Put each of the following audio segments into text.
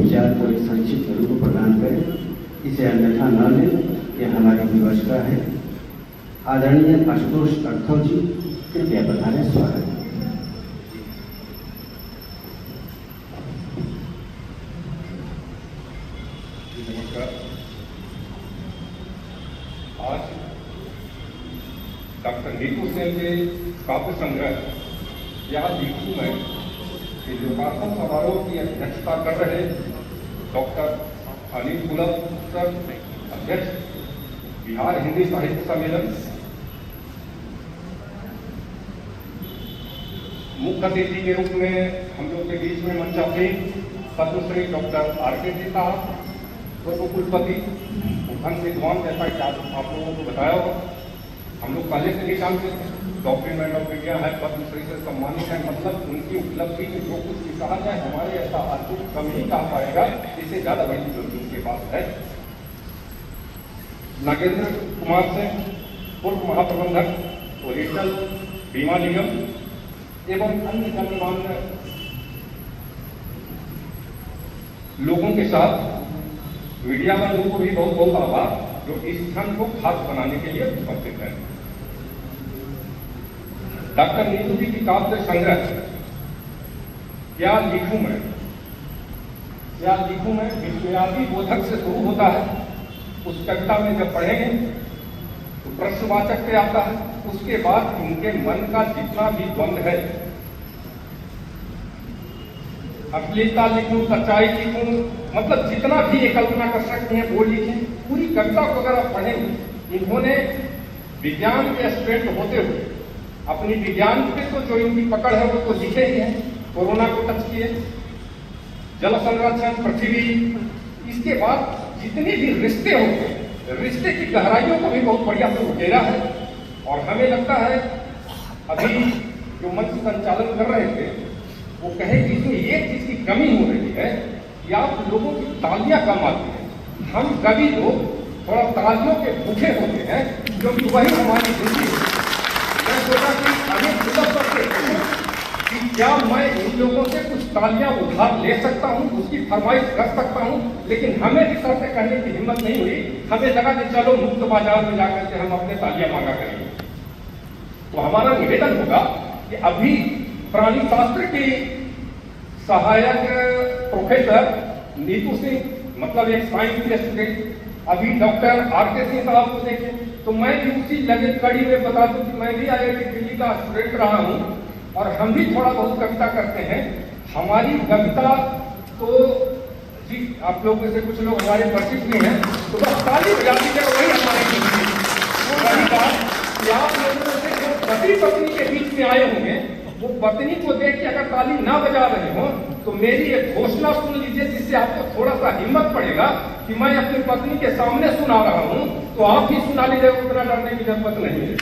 विचार को एक संक्षिप्त रूप प्रदान करें, इसे अन्यथा न लें, यह हमारी विवशता है। आदरणीय आशुतोष अर्थव जी, कृपया पधारें। स्वागत है। आज डॉक्टर नीतू सेन के काव्य संग्रह यहाँ दीपू में के लोकार्पण समारोह की अध्यक्षता कर रहे डॉक्टर अनिल पुलकर, अध्यक्ष बिहार हिंदी साहित्य सम्मेलन, मुख्य अतिथि के रूप में हम लोग के बीच में मंचासीन पद्मश्री डॉक्टर आर.के. जी साहब, पूर्व कुलपति उद्घन विद्वान, जैसा कि आप लोगों को बताया होगा, हम लोग पहले से नहीं जानते थे। डॉक्यूमेंट ऑफ इंडिया है, पद्मश्री से सम्मानित है, मतलब उनकी उपलब्धि में जो कुछ भी कहा जाए हमारे ऐसा अद्भुत कम ही कहा पाएगा, इससे ज्यादा बड़ी उपलब्धि उनके पास है। नागेंद्र कुमार सिंह, पूर्व महाप्रबंधक ओरिएंटल बीमा निगम एवं अन्य गणमान्य लोगों के साथ मीडिया वालों को भी बहुत बहुत आभार, जो इस क्षण को खास बनाने के लिए उपस्थित है। डॉक्टर नीतू जी की काव्य संग्रह क्या लिखूं मैं विश्वव्यापी बोधक से शुरू होता है। उस कविता में जब पढ़ेंगे तो प्रश्नवाचक पे आता है, उसके बाद उनके मन का जितना भी द्वंद्व है, अश्लीलता लिखूं, सच्चाई लिखूं, मतलब जितना भी ये कल्पना कर सकते हैं वो लिखें। पूरी कविता को अगर आप पढ़ेंगे, इन्होंने विज्ञान के स्टूडेंट होते हुए अपनी विज्ञान पे तो जो इनकी पकड़ है वो तो लिखे ही है। कोरोना को टच किए, जल संरक्षण, पृथ्वी, इसके बाद जितने भी रिश्ते होते हैं, रिश्ते की गहराइयों को भी बहुत बढ़िया से उकेरा है। और हमें लगता है अभी जो मंच संचालन कर रहे थे वो कहे कि इसमें एक चीज की कमी हो रही है कि आप लोगों की तालियां कम आती हैं। हम कवि लोग थोड़ा तालियों के भूखे होते हैं, क्योंकि वही हमारी जिंदगी है। मैं सोचा कि अनेक विकल्प करते कि क्या मैं इन लोगों से कुछ तालियां उधार ले सकता हूं, उसकी फरमाइश कर सकता हूं, लेकिन हमें इस तरह से कहने की हिम्मत नहीं हुई। हमें लगा कि चलो मुक्त बाजार में जाकर के हम अपने तालियां मांगा करेंगे। तो हमारा निवेदन होगा कि अभी प्राणी शास्त्र की सहायक प्रोफेसर नीतू सिंह, मतलब एक साइंस के स्टूडेंट, अभी डॉक्टर आर.के. सिंह साहब को देखें, तो मैं भी उसी लगे कड़ी में बता दूं कि मैं भी IIT दिल्ली का स्टूडेंट रहा हूं और हम भी थोड़ा बहुत कविता करते हैं। हमारी कविता तो जी आप लोग में से कुछ लोग हमारे परिचित नहीं हैं, तो बस ताली बजा दीजिए, वही हमारी वही बात कि आप लोगों से जो पति पत्नी के बीच में आए होंगे, वो पत्नी को देख के अगर ताली ना बजा रहे हो तो मेरी एक घोषणा सुन लीजिए, जिससे आपको थोड़ा सा हिम्मत पड़ेगा कि मैं अपनी पत्नी के सामने सुना रहा हूं, तो आप ही सुना लीजिए, उतना डरने की जरूरत नहीं है।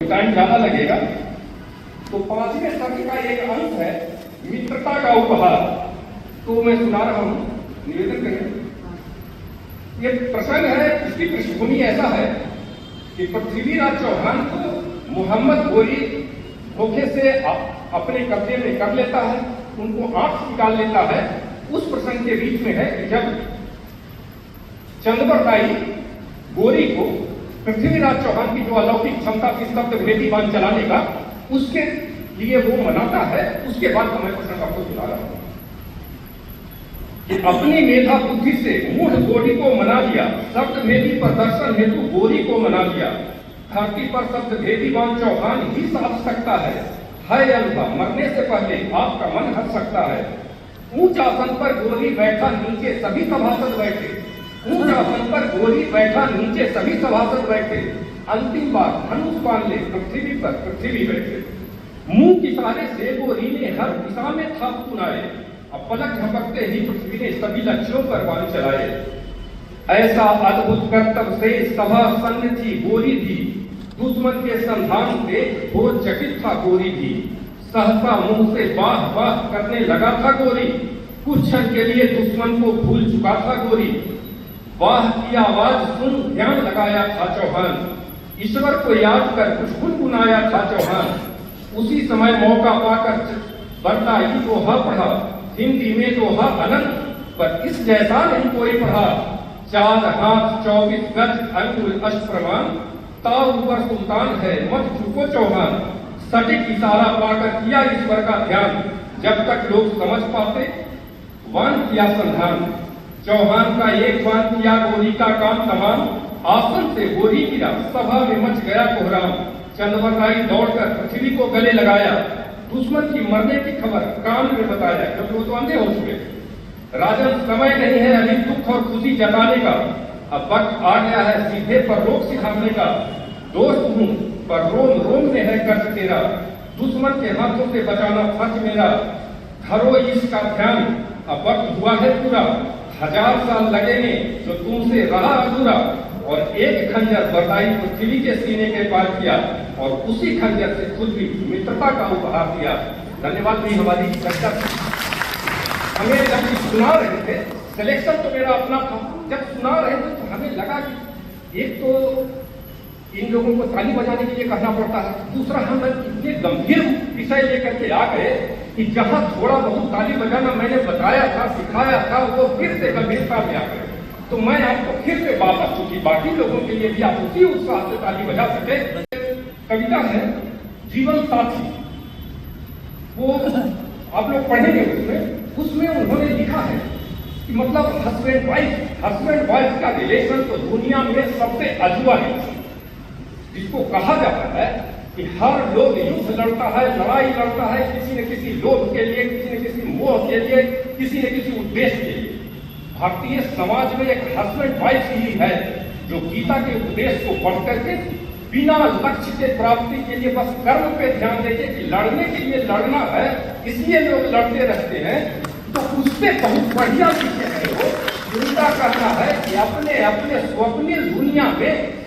टाइम ज्यादा लगेगा, तो 5वें सर्ग का एक अंश है मित्रता का उपहार, तो मैं सुना रहा हूं, निवेदन करें। ये प्रसंग है, इसकी पृष्ठभूमि ऐसा है कि पृथ्वीराज चौहान को मोहम्मद गोरी धोखे से अपने कब्जे में कर लेता है, उनको आंख निकाल लेता है। उस प्रसंग के बीच में है कि जब चंद्रवरदाई गोरी को पृथ्वीराज चौहान की जो अलौकिक क्षमता थी शब्द भेदी बांध चलाने का, उसके लिए वो मनाता है। उसके बाद का मैं प्रसंग आपको सुना रहा हूं कि अपनी मेधा बुद्धि से मूढ़ गोरी को मना लिया, शब्द भेदी प्रदर्शन हेतु गोरी को मना लिया। धरती पर शब्द भेदी बांध चौहान ही साध सकता है अनुभव, मरने से पहले आपका मन हट सकता है। ऊंच आसन पर गोरी बैठा, नीचे सभी सभासद बैठे। ऊंच आसन पर गोरी बैठा, नीचे सभी सभासद बैठे। अंतिम बार धनुष बांध ले, पृथ्वी पर पृथ्वी बैठे। मुंह की सहारे से गोरी ने हर दिशा में थाप सुनाए, अब पलक झपकते ही पृथ्वी ने सभी लक्ष्यों पर बाण चलाए। ऐसा अद्भुत कर्तव्य से सभा सन्न थी गोरी भी, दुश्मन के संधान से हो चकित था गोरी भी। सहसा मुंह से वाह वाह करने लगा था गोरी, कुछ क्षण के लिए दुश्मन को भूल चुका था गोरी। वाह की आवाज सुन ध्यान लगाया था चौहान, ईश्वर को याद कर कुछ गुनगुनाया था चौहान। उसी समय मौका पाकर बरदाई दोहा पढ़ा, हिंदी में दोहा अनंत, पर इस जैसा नहीं कोई पढ़ा। 4 हाथ 24 गज अंगुल अष्टप्रमाण, ताव ऊपर सुल्तान है मत चुको चौहान। सटीक इशारा पाकर किया ईश्वर का ध्यान, जब तक लोग समझ पाते वान किया संधान। चौहान का एक वान किया गोली का काम तमाम, आसन से गोली गिरा सभा में मच गया कोहराम। चंद्रवरराय दौड़कर पृथ्वी को गले लगाया, दुश्मन की मरने की खबर कान में बताया, क्योंकि वो तो अंधे हो चुके। राजन समय नहीं है अभी दुख और खुशी जताने का, अब वक्त आ गया है सीधे पर रोक सिखाने का। दोस्त हूँ पर रोम रोम में है कर्ज तेरा, दुश्मन के हाथों से बचाना फर्ज मेरा। धरो इसका ध्यान अब वक्त हुआ है पूरा, 1000 साल लगेंगे जो तुमसे रहा अधूरा। और एक खंजर बरदाई पृथ्वी के सीने के पार किया, और उसी खंजर से खुद भी मित्रता का उपहार दिया। धन्यवाद भी हमारी चर्चा। हमें जब सुना रहे थे, सिलेक्शन तो मेरा अपना था, जब सुना रहे थे तो हमें लगा कि एक तो इन लोगों को ताली बजाने के लिए कहना पड़ता है, दूसरा हम इतने गंभीर विषय लेकर के आ गए कि जहां थोड़ा बहुत ताली बजाना मैंने बताया था, सिखाया था, वो फिर से गंभीरता में आ गए। तो मैं आपको फिर से वापस, चूंकि बाकी लोगों के लिए भी आप उसी उत्साह से ताली बजा सके। कविता है जीवन साथी, वो आप लोग पढ़ेंगे उसमें उन्होंने लिखा है कि मतलब हस्बैंड वाइफ का रिलेशन तो दुनिया में सबसे अजूबा है, जिसको कहा जाता है कि हर लोग युद्ध लड़ता है, लड़ाई लड़ता है, किसी न किसी लोभ के लिए, किसी न किसी मोह के लिए, किसी न किसी उद्देश्य के लिए। भारतीय समाज में एक हस्बैंड वाइफ ही है जो गीता के उपदेश को पढ़ करके बिना लक्ष्य के प्राप्ति के लिए बस कर्म पे ध्यान देके कि लड़ने के लिए लड़ना है, इसलिए लोग लड़ते रहते हैं। तो उससे बहुत बढ़िया चीजें है वो, उनका कहना है कि अपने अपने स्वप्निल दुनिया में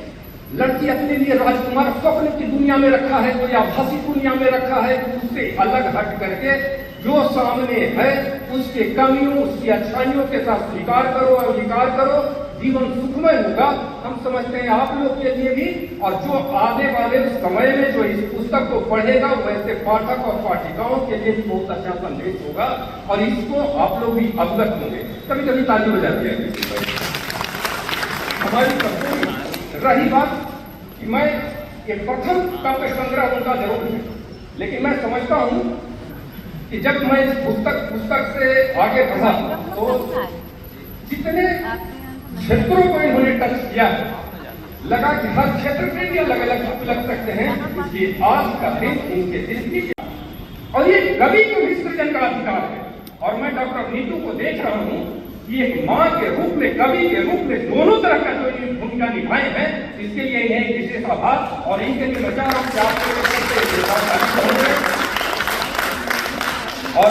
लड़की अपने लिए राजकुमार स्वप्न की दुनिया में रखा है, कोई आभासी दुनिया में रखा है। उससे अलग हट करके जो सामने है उसके कमियों, उसकी अच्छाइयों के साथ स्वीकार करो और विकार करो, जीवन सुखमय होगा। हम समझते हैं आप लोग के लिए भी, और जो आने वाले समय में जो इस पुस्तक को पढ़ेगा वैसे पाठक और पाठिकाओं के लिए भी बहुत अच्छा संदेश होगा, और इसको आप लोग भी अवगत होंगे। कभी कभी ताली बजाती है हमारी। रही बात कि मैं ये प्रथम काव्य संग्रह उनका जरूर है, लेकिन मैं समझता हूं कि जब मैं इस पुस्तक से आगे बढ़ा तो जितने क्षेत्रों को इन्होंने टच किया, लगा कि हर क्षेत्र के लिए अलग अलग लग सकते हैं। ये आज का दिन इनके दिल की, और ये कवि को भी सृजन का अधिकार है। और मैं डॉक्टर नीतू को देख रहा हूं कि एक मां के रूप में, कवि के रूप में दोनों तरह का जो इन्हें भूमिका निभाई है, इसके लिए इन्हें एक विशेष आभार। और इनके लिए बचा रहा हूं और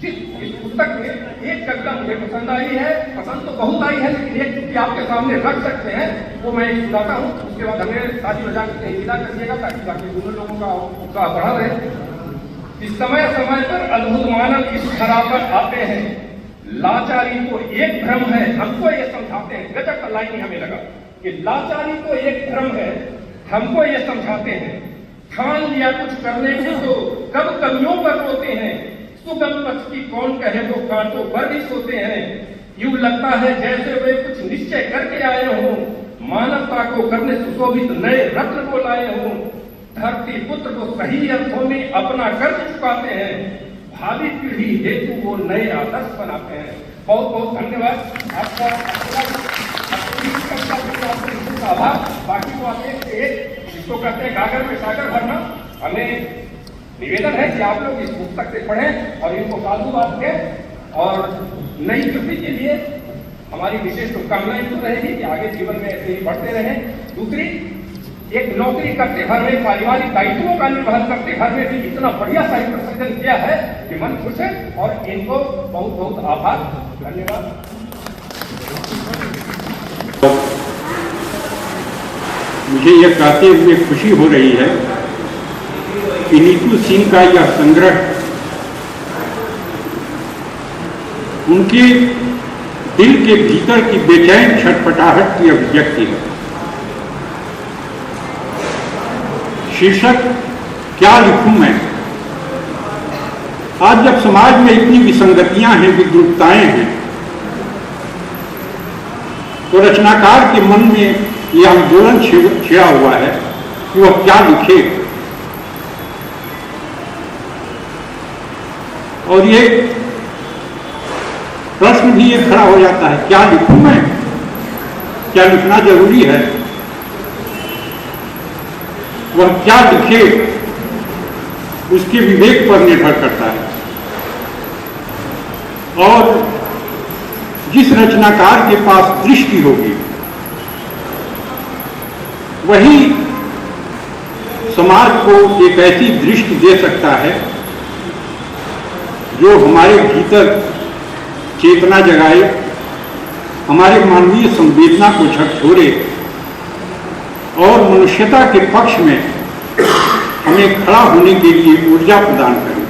इस पुस्तक में एक कविता मुझे पसंद आई है, पसंद तो बहुत आई है, लेकिन एक चुटकी आपके सामने रख सकते हैं, वो मैं सुनाता हूँ। उसके बाद हमें ताली बजा के विदा करिएगा ताकि बाकी दोनों लोगों का उत्साह बढ़ा रहे। इस समय समय पर अद्भुत मानव इस खरा पर आते हैं, लाचारी को एक भ्रम है हमको ये समझाते हैं। गजब का लाइन हमें लगा कि लाचारी को एक भ्रम है हमको ये समझाते हैं। ठान लिया कुछ करने को तो कब कमियों पर रोते हैं, सुगम पथ की कौन कहे तो कांटों पर भी सोते हैं। यूं लगता है जैसे वे कुछ निश्चय करके आए हों, मानवता को करने सुशोभित नए रत्न को लाए हों। धरती पुत्र को सही अर्थों में अपना कर्ज चुकाते हैं, भावी पीढ़ी हेतु वो नए आदर्श बनाते हैं। बहुत बहुत धन्यवाद आपका। आभार। बाकी को आप एक जिसको कहते हैं गागर में सागर भरना, हमें निवेदन है कि आप लोग इस पुस्तक से पढ़ें और इनको साधुवाद दें, और नई पीढ़ी के लिए हमारी विशेष शुभकामनाएं तो रहेगी कि आगे जीवन में ऐसे ही बढ़ते रहें। दूसरी, एक नौकरी करते घर में पारिवारिक दायित्वों का निर्वहन करते घर में भी इतना बढ़िया साहित्य सृजन किया है कि मन खुश है, और इनको बहुत बहुत आभार, धन्यवाद। मुझे यह कहते हुए खुशी हो रही है कि नीतू सिंह का यह संग्रह उनके दिल के भीतर की बेचैन छटपटाहट की अभिव्यक्ति है। शीर्षक क्या लिखूं मैं। आज जब समाज में इतनी विसंगतियां हैं, विद्रुपताएं हैं, तो रचनाकार के मन में यह आंदोलन छिड़ा हुआ है कि वह क्या लिखे। और ये प्रश्न भी ये खड़ा हो जाता है, क्या लिखूं मैं, क्या लिखना जरूरी है। वह क्या लिखे उसके विवेक पर निर्भर करता है। और जिस रचनाकार के पास दृष्टि होगी वही समाज को एक ऐसी दृष्टि दे सकता है जो हमारे भीतर चेतना जगाए, हमारे मानवीय संवेदना को झकझोरे और मनुष्यता के पक्ष में हमें खड़ा होने के लिए ऊर्जा प्रदान करे।